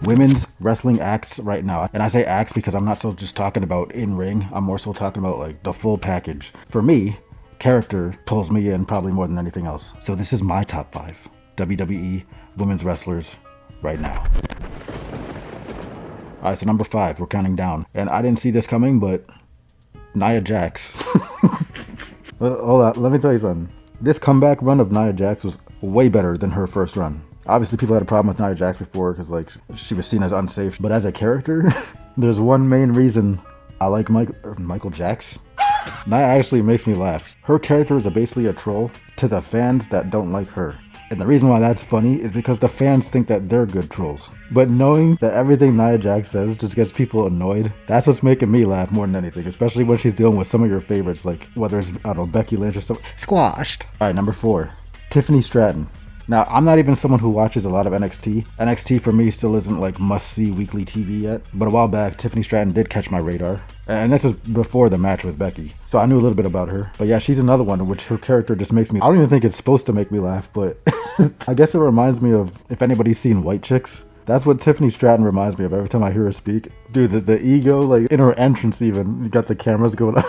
women's wrestling acts right now. And I say acts because I'm not so just talking about in ring. I'm more so talking about like the full package. For me, character pulls me in probably more than anything else. So this is my top 5 WWE women's wrestlers right now. All right, so number 5, we're counting down. And I didn't see this coming, but Nia Jax. Hold on, let me tell you something. This comeback run of Nia Jax was way better than her first run. Obviously, people had a problem with Nia Jax before because like she was seen as unsafe. But as a character, there's one main reason I like Michael Jax. Nia actually makes me laugh. Her character is basically a troll to the fans that don't like her. And the reason why that's funny is because the fans think that they're good trolls. But knowing that everything Nia Jax says just gets people annoyed, that's what's making me laugh more than anything. Especially when she's dealing with some of your favorites, like whether it's, I don't know, Becky Lynch or something. Squashed. All right, number 4, Tiffany Stratton. Now, I'm not even someone who watches a lot of NXT. NXT for me still isn't like must-see weekly TV yet. But a while back, Tiffany Stratton did catch my radar. And this was before the match with Becky. So I knew a little bit about her. But yeah, she's another one in which her character just makes me... I don't even think it's supposed to make me laugh, but I guess it reminds me of, if anybody's seen White Chicks, that's what Tiffany Stratton reminds me of every time I hear her speak. Dude, the ego, like in her entrance even, you got the cameras going on.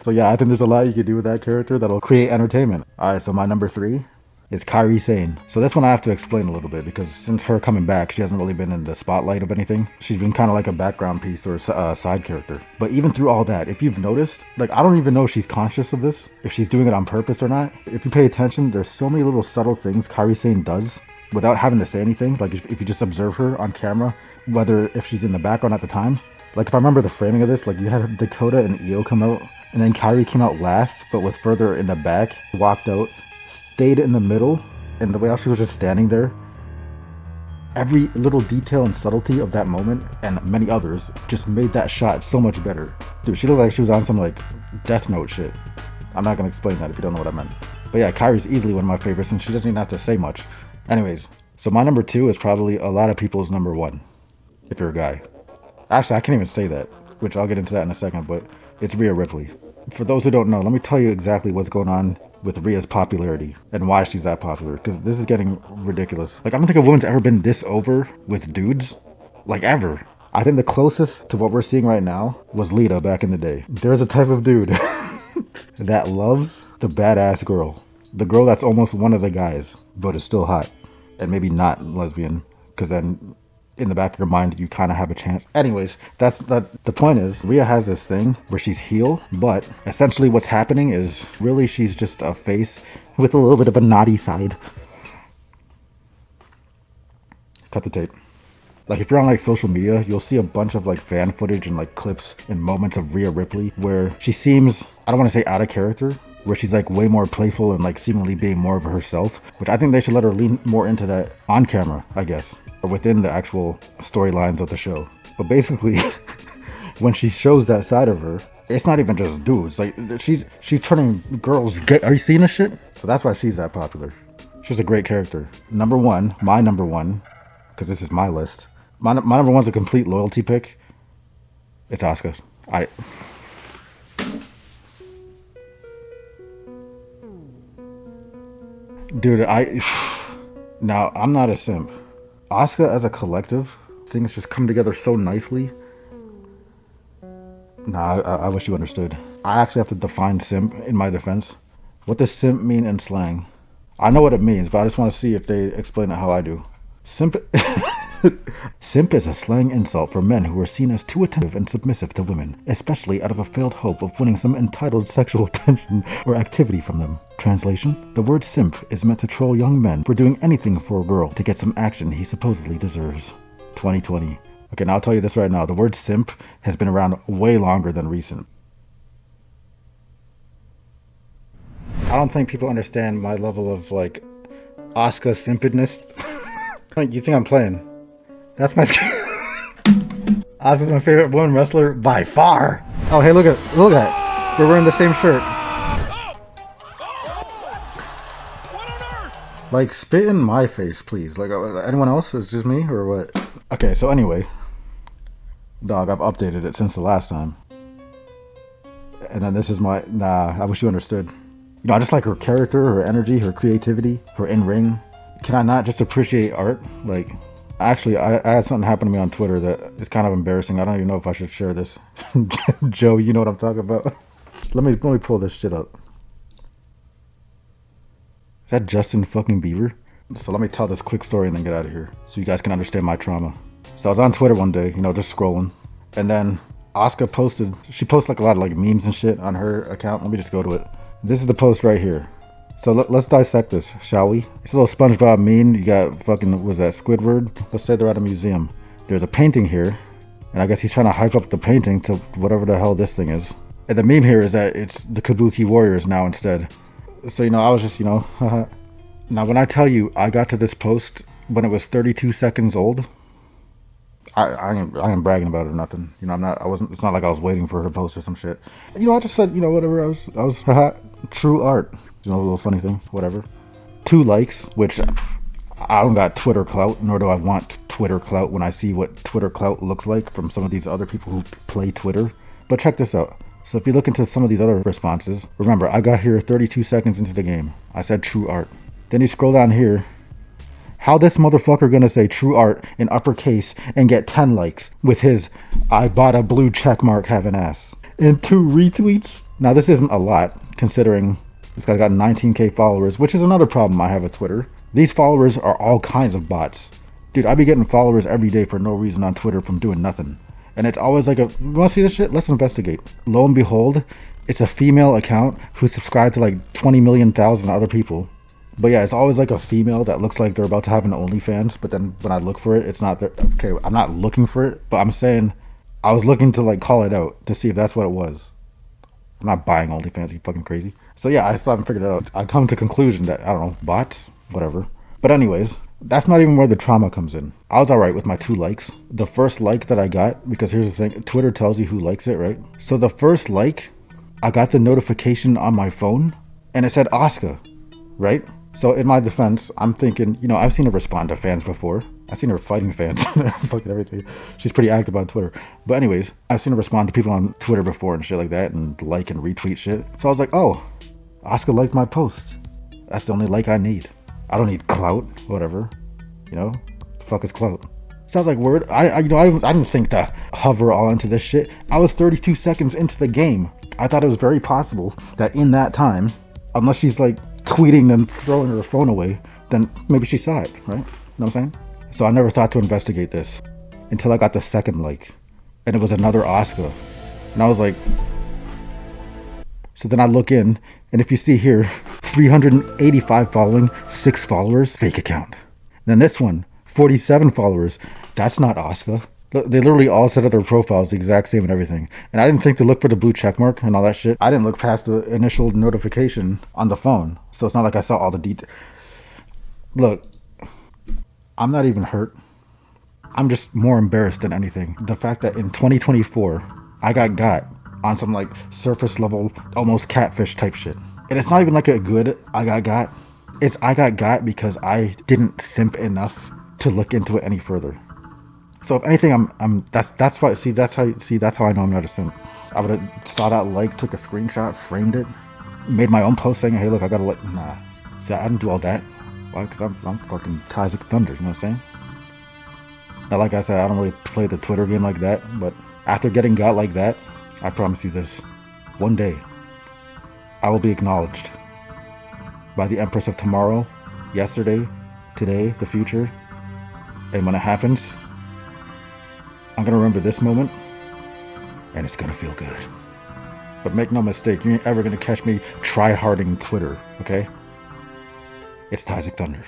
So yeah, I think there's a lot you could do with that character that'll create entertainment. All right, so my number 3 is Kairi Sane. So this one I have to explain a little bit because since her coming back, she hasn't really been in the spotlight of anything. She's been kind of like a background piece or a side character. But even through all that, if you've noticed, like I don't even know if she's conscious of this, if she's doing it on purpose or not. If you pay attention, there's so many little subtle things Kairi Sane does without having to say anything. Like if you just observe her on camera, whether if she's in the background at the time. Like if I remember the framing of this, like you had Dakota and Io come out, and then Kairi came out last, but was further in the back, walked out, stayed in the middle, and the way how she was just standing there, every little detail and subtlety of that moment and many others just made that shot so much better. Dude, she looked like she was on some like Death Note shit. I'm not gonna explain that if you don't know what I meant. But yeah, Kairi's easily one of my favorites and she doesn't even have to say much. Anyways, so my number 2 is probably a lot of people's number 1, if you're a guy. Actually, I can't even say that, which I'll get into that in a second, but it's Rhea Ripley. For those who don't know, let me tell you exactly what's going on with Rhea's popularity and why she's that popular, because this is getting ridiculous. Like, I don't think a woman's ever been this over with dudes, like ever. I think the closest to what we're seeing right now was Lita back in the day. There's a type of dude that loves the badass girl. The girl that's almost one of the guys, but is still hot. And maybe not lesbian, because then in the back of your mind you kind of have a chance. Anyways, the point is Rhea has this thing where she's heel, but essentially what's happening is really she's just a face with a little bit of a naughty side. Cut the tape. Like if you're on like social media, you'll see a bunch of like fan footage and like clips and moments of Rhea Ripley where she seems, I don't want to say out of character, where she's like way more playful and like seemingly being more of herself, which I think they should let her lean more into that on camera, I guess, or within the actual storylines of the show. But basically, when she shows that side of her, it's not even just dudes. Like she's turning girls gay. Are you seeing this shit? So that's why she's that popular. She's a great character. Number 1, my number 1, because this is my list. My number 1's a complete loyalty pick. It's Asuka. Dude, now I'm not a simp. Asuka as a collective, things just come together so nicely. Nah, I wish you understood. I actually have to define simp in my defense. What does simp mean in slang? I know what it means, but I just want to see if they explain it how I do. Simp Simp is a slang insult for men who are seen as too attentive and submissive to women, especially out of a failed hope of winning some entitled sexual attention or activity from them. Translation: the word simp is meant to troll young men for doing anything for a girl to get some action he supposedly deserves. 2020. Okay, now I'll tell you this right now. The word simp has been around way longer than recent. I don't think people understand my level of like Asuka simpedness. You think I'm playing? That's my Asuka's my favorite woman wrestler by far. Oh hey, look at we're wearing the same shirt. Like spit in my face, please. Like anyone else? It's just me or what? Okay, so anyway, dog, I've updated it since the last time. And then this is my I wish you understood. You know, I just like her character, her energy, her creativity, her in-ring. Can I not just appreciate art? Like, Actually, I had something happen to me on Twitter that is kind of embarrassing. I don't even know if I should share this. Joe, you know what I'm talking about. Let me pull this shit up. Is that Justin fucking Bieber? So let me tell this quick story and then get out of here so you guys can understand my trauma. So I was on Twitter one day, just scrolling, and then Asuka posted. She posts like a lot of like memes and shit on her account. Let me just go to it. This is the post right here. So let's dissect this, shall we? It's a little SpongeBob meme. You got fucking, was that Squidward? Let's say they're at a museum. There's a painting here, and I guess he's trying to hype up the painting to whatever the hell this thing is. And the meme here is that it's the Kabuki Warriors now instead. So, I was just, haha. Now, when I tell you I got to this post when it was 32 seconds old, I ain't bragging about it or nothing. It's not like I was waiting for her to post or some shit. I just said, whatever. I was, haha, true art. A little funny thing, whatever. 2 likes, which I don't got Twitter clout, nor do I want Twitter clout when I see what Twitter clout looks like from some of these other people who play Twitter. But check this out. So if you look into some of these other responses, remember, I got here 32 seconds into the game. I said true art. Then you scroll down here. How this motherfucker gonna say true art in uppercase and get 10 likes with his I bought a blue check mark having ass and 2 retweets? Now this isn't a lot considering this guy's got 19k followers, which is another problem I have with Twitter. These followers are all kinds of bots. Dude, I be getting followers every day for no reason on Twitter from doing nothing. And it's always like you wanna see this shit? Let's investigate. Lo and behold, it's a female account who's subscribed to like 20 million thousand other people. But yeah, it's always like a female that looks like they're about to have an OnlyFans, but then when I look for it, it's not there. Okay, I'm not looking for it, but I'm saying I was looking to like call it out to see if that's what it was. I'm not buying OnlyFans, you fucking crazy. So yeah, I still haven't figured it out. I come to conclusion that, I don't know, bots, whatever. But anyways, that's not even where the trauma comes in. I was alright with my 2 likes. The first like that I got, because here's the thing, Twitter tells you who likes it, right? So the first like, I got the notification on my phone, and it said Asuka, right? So in my defense, I'm thinking, I've seen her respond to fans before. I've seen her fighting fans, fucking everything. She's pretty active on Twitter. But anyways, I've seen her respond to people on Twitter before and shit like that and like and retweet shit. So I was like, oh, Asuka liked my post. That's the only like I need. I don't need clout, whatever. The fuck is clout? Sounds like word. I didn't think to hover all into this shit. I was 32 seconds into the game. I thought it was very possible that in that time, unless she's like tweeting and throwing her phone away, then maybe she saw it, right? You know what I'm saying? So I never thought to investigate this until I got the second like, and it was another Asuka, and I was like, so then I look in, and if you see here, 385 following, 6 followers, fake account. And then this one, 47 followers, that's not Asuka. They literally all set up their profiles the exact same and everything. And I didn't think to look for the blue check mark and all that shit. I didn't look past the initial notification on the phone. So it's not like I saw all the details. Look, I'm not even hurt. I'm just more embarrassed than anything. The fact that in 2024, I got on some like surface level, almost catfish type shit. And it's not even like a good I got. It's I got because I didn't simp enough to look into it any further. So if anything, that's how I know I'm not a simp. I would have saw that like, took a screenshot, framed it, made my own post saying, hey look, I gotta like, nah. See, I didn't do all that. Why? Because I'm fucking Tyzik Thunder, you know what I'm saying? Now like I said, I don't really play the Twitter game like that, but after getting got like that, I promise you this. One day, I will be acknowledged by the Empress of Tomorrow, yesterday, today, the future. And when it happens, I'm going to remember this moment, and it's going to feel good. But make no mistake, you ain't ever going to catch me try-harding Twitter, okay? It's Tyzik Thunder.